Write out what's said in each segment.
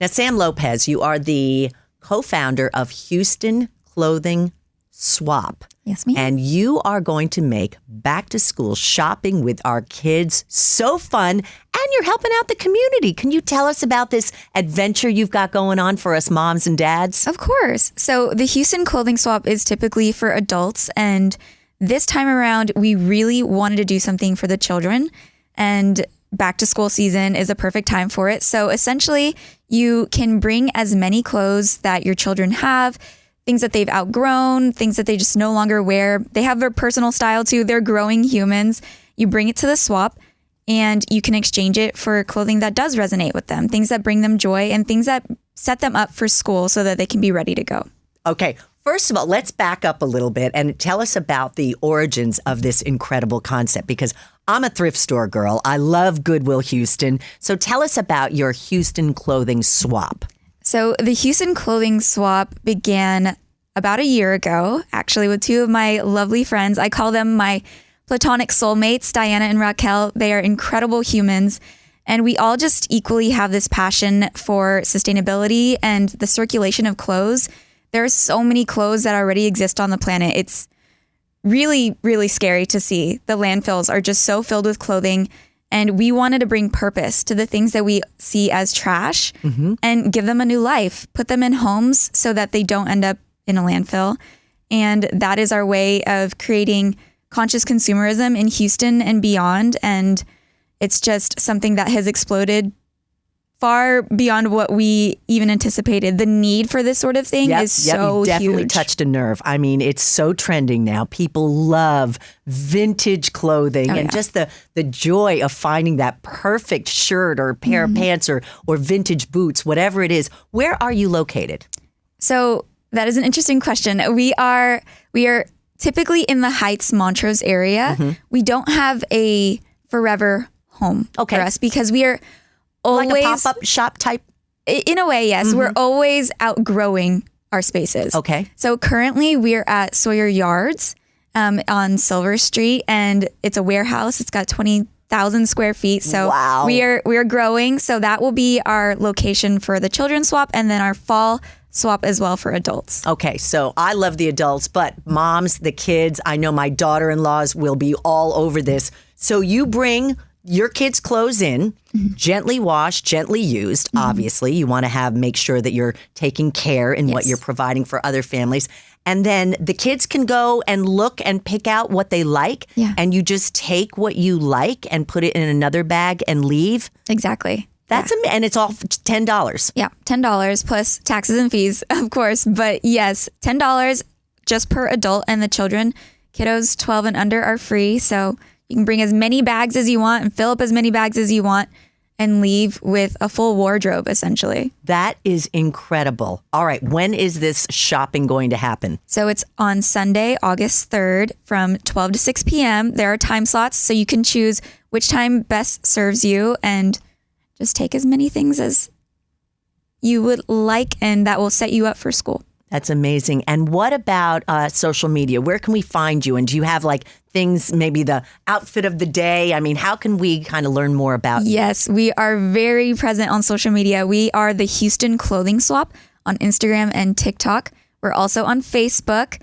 Now, Sam Lopez, you are the co-founder of Houston Clothing Swap. Yes, ma'am. And you are going to make back to school shopping with our kids so fun, and you're helping out the community. Can you tell us about this adventure you've got going on for us moms and dads? Of course. So the Houston Clothing Swap is typically for adults, and this time around, we really wanted to do something for the children, and back to school season is a perfect time for it. So essentially, you can bring as many clothes that your children have, things that they've outgrown, things that they just no longer wear. They have their personal style too. They're growing humans. You bring it to the swap and you can exchange it for clothing that does resonate with them, things that bring them joy and things that set them up for school so that they can be ready to go. Okay. First of all, let's back up a little bit and tell us about the origins of this incredible concept, because I'm a thrift store girl. I love Goodwill Houston. So tell us about your Houston Clothing Swap. So the Houston Clothing Swap began about a year ago, actually, with two of my lovely friends. I call them my platonic soulmates, Diana and Raquel. They are incredible humans. And we all just equally have this passion for sustainability and the circulation of clothes. There are so many clothes that already exist on the planet. It's really, really scary to see. The landfills are just so filled with clothing. And we wanted to bring purpose to the things that we see as trash and give them a new life, put them in homes so that they don't end up in a landfill. And that is our way of creating conscious consumerism in Houston and beyond. And it's just something that has exploded far beyond what we even anticipated. The need for this sort of thing is so you definitely huge. touched a nerve. I mean, it's so trending now. People love vintage clothing and just the joy of finding that perfect shirt or pair of pants or vintage boots, whatever it is. Where are you located? So that is an interesting question. We are typically in the Heights, Montrose area. We don't have a forever home for us because we are always like a pop-up shop type? In a way, yes. We're always outgrowing our spaces. Okay. So currently we're at Sawyer Yards on Silver Street, and it's a warehouse. It's got 20,000 square feet. So we are growing. So that will be our location for the children's swap, and then our fall swap as well for adults. Okay, so I love the adults, but moms, the kids, I know my daughter-in-laws will be all over this. So you bring your kids' clothes in, gently washed, gently used. Obviously, you want to make sure that you're taking care in what you're providing for other families. And then the kids can go and look and pick out what they like. And you just take what you like and put it in another bag and leave. Exactly. That's and it's all $10. Yeah, $10 plus taxes and fees, of course. But yes, $10 just per adult, and the children, kiddos 12 and under, are free. So you can bring as many bags as you want and fill up as many bags as you want and leave with a full wardrobe, essentially. That is incredible. All right. When is this shopping going to happen? So it's on Sunday, August 3rd from 12 to 6 p.m. There are time slots, so you can choose which time best serves you and just take as many things as you would like, and that will set you up for school. That's amazing. And what about social media? Where can we find you? And do you have like things, maybe the outfit of the day? I mean, how can we kind of learn more about you? Yes, we are very present on social media. We are the Houston Clothing Swap on Instagram and TikTok. We're also on Facebook.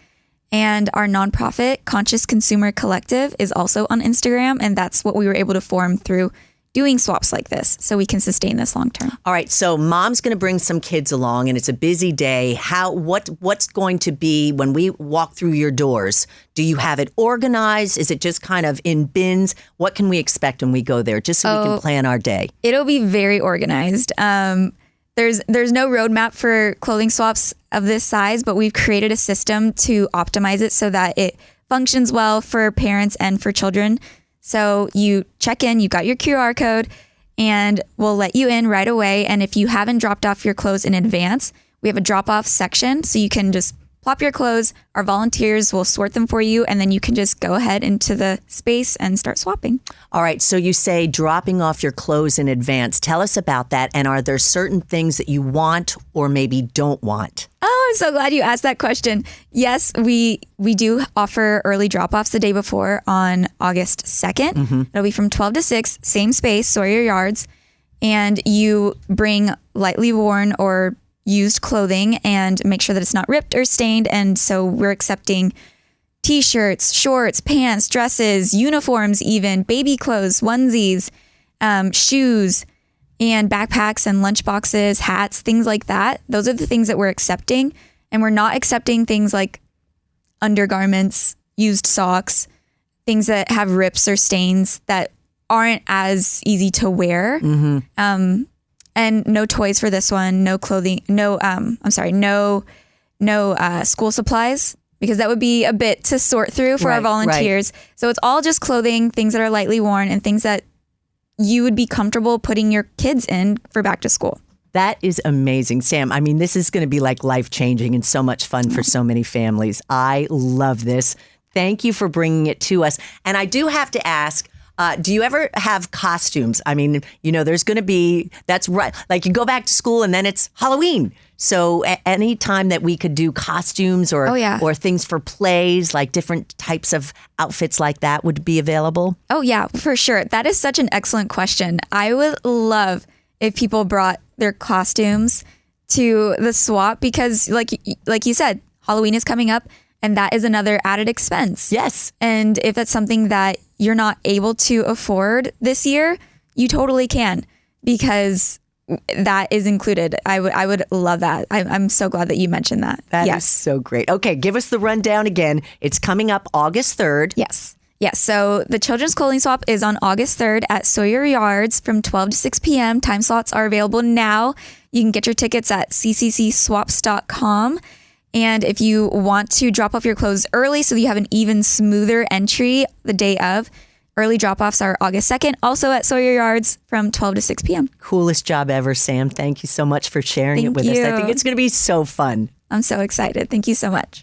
And our nonprofit, Conscious Consumer Collective, is also on Instagram. And that's what we were able to form through doing swaps like this, so we can sustain this long term. All right, so mom's going to bring some kids along, and it's a busy day. What's going to be when we walk through your doors? Do you have it organized? Is it just kind of in bins? What can we expect when we go there, just so we can plan our day? It'll be very organized. There's no roadmap for clothing swaps of this size, but we've created a system to optimize it so that it functions well for parents and for children. So you check in, you got your QR code, and we'll let you in right away. And if you haven't dropped off your clothes in advance, we have a drop-off section, so you can just plop your clothes. Our volunteers will sort them for you, and then you can just go ahead into the space and start swapping. All right, so you say dropping off your clothes in advance. Tell us about that, and are there certain things that you want or maybe don't want? Oh, I'm so glad you asked that question. Yes, we do offer early drop-offs the day before on August 2nd. It'll be from 12 to 6, same space, Sawyer Yards. and you bring lightly worn or used clothing and make sure that it's not ripped or stained. And so we're accepting t-shirts, shorts, pants, dresses, uniforms, even baby clothes, onesies, shoes, and backpacks and lunch boxes, hats, things like that. Those are the things that we're accepting. And we're not accepting things like undergarments, used socks, things that have rips or stains that aren't as easy to wear. And no toys for this one, no clothing, no school supplies, because that would be a bit to sort through for our volunteers. Right. So it's all just clothing, things that are lightly worn and things that you would be comfortable putting your kids in for back to school. That is amazing, Sam. I mean, this is going to be like life-changing and so much fun for so many families. I love this. Thank you for bringing it to us. And I do have to ask, do you ever have costumes? I mean, there's going to be, that's right. Like you go back to school and then it's Halloween. So any time that we could do costumes or things for plays, like different types of outfits like that would be available? Oh, yeah, for sure. That is such an excellent question. I would love if people brought their costumes to the swap because like you said, Halloween is coming up. And that is another added expense. Yes. And if that's something that you're not able to afford this year, you totally can because that is included. I would love that. I'm so glad that you mentioned that. That is so great. Okay, give us the rundown again. It's coming up August 3rd. Yes. So the Children's Clothing Swap is on August 3rd at Sawyer Yards from 12 to 6 p.m. Time slots are available now. You can get your tickets at cccswaps.com. And if you want to drop off your clothes early so that you have an even smoother entry the day of, early drop-offs are August 2nd, also at Sawyer Yards from 12 to 6 p.m. Coolest job ever, Sam. Thank you so much for sharing it with us. I think it's going to be so fun. I'm so excited. Thank you so much.